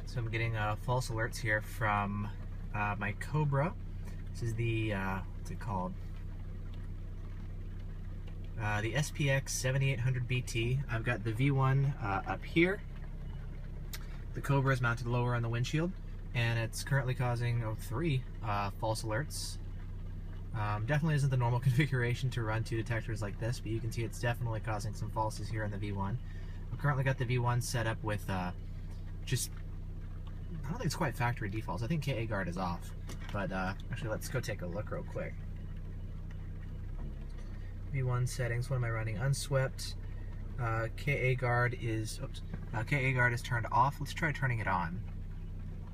So I'm getting false alerts here from my Cobra. This is the, what's it called? The SPX 7800BT. I've got the V1 up here. The Cobra is mounted lower on the windshield, and it's currently causing 3 false alerts. Definitely isn't the normal configuration to run 2 detectors like this, but you can see it's definitely causing some falses here in the V1. I've currently got the V1 set up with just, I don't think it's quite factory defaults. I think KA guard is off, but actually let's go take a look real quick. V1 settings, what am I running? Unswept. KA guard is, KA guard is turned off. Let's try turning it on.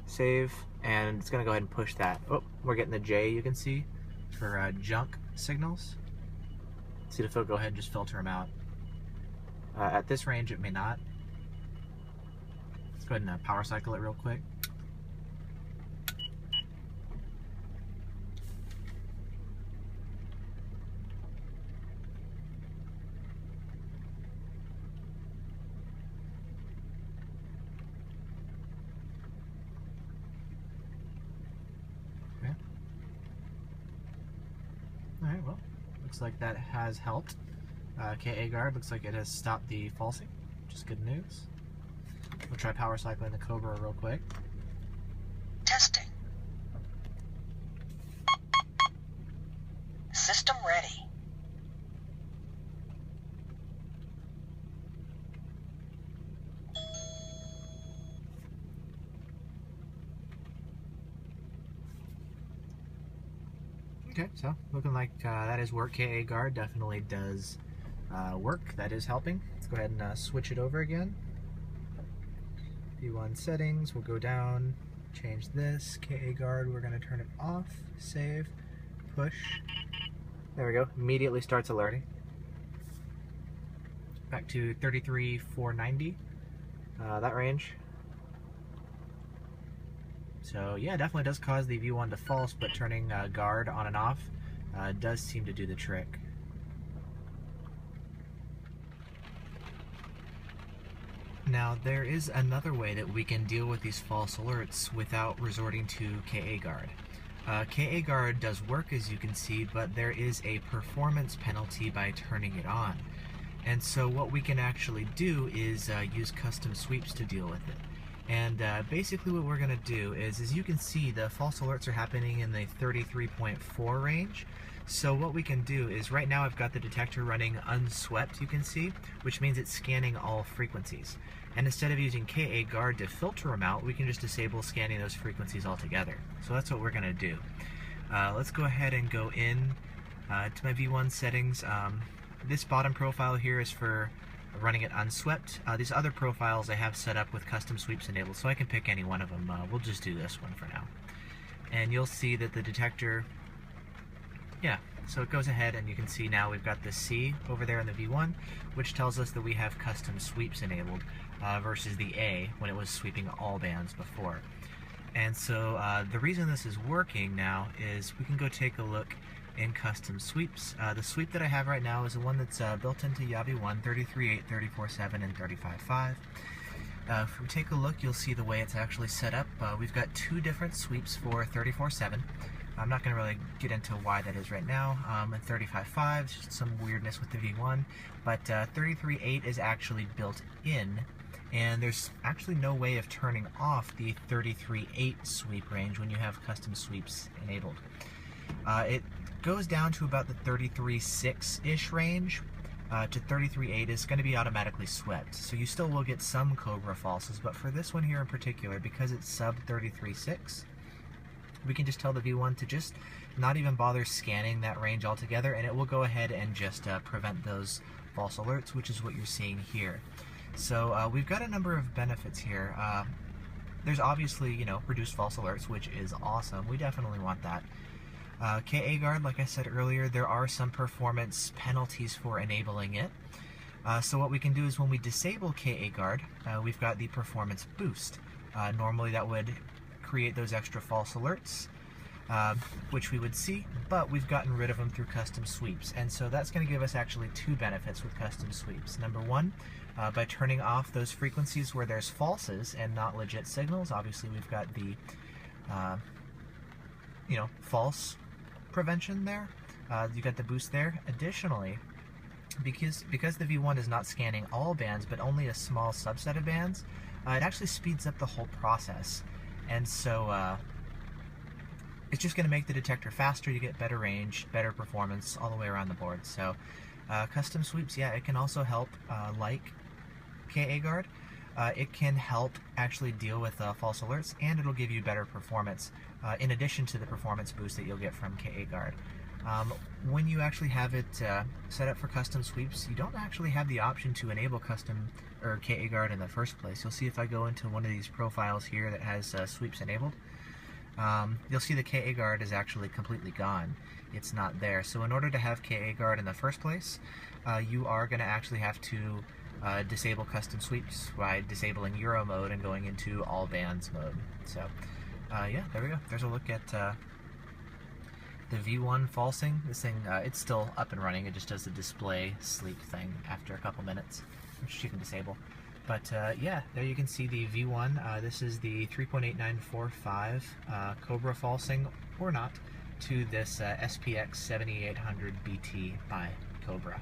Save, and it's gonna go ahead and push that. Oh, we're getting the J, you can see, for junk signals. See if it'll go ahead and just filter them out. At this range, it may not. Let's go ahead and power cycle it real quick. Okay. Alright, well, looks like that has helped. KA guard looks like it has stopped the falsing, which is good news. We'll try power cycling the Cobra real quick. Testing. System ready. Okay, so looking like that is work. KA guard definitely does work. That is helping. Let's go ahead and switch it over again. V1 settings, we'll go down, change this. KA guard, we're going to turn it off. Save, push. There we go. Immediately starts alerting. Back to 33,490, that range. So yeah, definitely does cause the V1 to false, but turning guard on and off does seem to do the trick. Now there is another way that we can deal with these false alerts without resorting to KA guard. KA guard does work, as you can see, but there is a performance penalty by turning it on. And so what we can actually do is use custom sweeps to deal with it. And basically what we're going to do is, as you can see, the false alerts are happening in the 33.4 range. So what we can do is, right now I've got the detector running unswept, you can see, which means it's scanning all frequencies. And instead of using KA guard to filter them out, we can just disable scanning those frequencies altogether. So that's what we're going to do. Let's go ahead and go in to my V1 settings. This bottom profile here is for running it unswept. These other profiles I have set up with custom sweeps enabled, so I can pick any one of them. We'll just do this one for now. And you'll see that the detector, yeah, so it goes ahead, and you can see now we've got the C over there in the V1, which tells us that we have custom sweeps enabled versus the A when it was sweeping all bands before. And so the reason this is working now is we can go take a look in custom sweeps. The sweep that I have right now is the one that's built into Yavi 1, 33.8, 34.7, and 35.5. If we take a look, you'll see the way it's actually set up. We've got 2 different sweeps for 34.7. I'm not going to really get into why that is right now. And 35.5, just some weirdness with the V1, but 33.8 is actually built in, and there's actually no way of turning off the 33.8 sweep range when you have custom sweeps enabled. It goes down to about the 33.6-ish range. To 33.8 is going to be automatically swept, so you still will get some Cobra falses, but for this one here in particular, because it's sub 33.6, we can just tell the V1 to just not even bother scanning that range altogether, and it will go ahead and just prevent those false alerts, which is what you're seeing here. So we've got a number of benefits here. There's obviously, you know, reduced false alerts, which is awesome. We definitely want that. KA guard, like I said earlier, there are some performance penalties for enabling it. So what we can do is, when we disable KA guard, we've got the performance boost. Normally that would create those extra false alerts. which we would see, but we've gotten rid of them through custom sweeps. And so that's going to give us actually two benefits with custom sweeps. Number one, by turning off those frequencies where there's falses and not legit signals. Obviously we've got the false prevention there. You got the boost there. Additionally, because the V1 is not scanning all bands but only a small subset of bands, it actually speeds up the whole process. And so it's just going to make the detector faster. You get better range, better performance all the way around the board. So custom sweeps, yeah, it can also help like KA Guard. It can help actually deal with false alerts, and it'll give you better performance in addition to the performance boost that you'll get from KA Guard. When you actually have it set up for custom sweeps, you don't actually have the option to enable custom or KA Guard in the first place. You'll see if I go into one of these profiles here that has sweeps enabled, you'll see the KA Guard is actually completely gone. It's not there. So in order to have KA Guard in the first place, you are going to actually have to disable custom sweeps by disabling Euro mode and going into all bands mode. So yeah, there we go. There's a look at the V1 falsing. This thing, it's still up and running. It just does the display sleep thing after a couple minutes, which you can disable. But yeah, there you can see the V1. This is the 3.8945 Cobra falsing, or not, to this SPX 7800 BT by Cobra.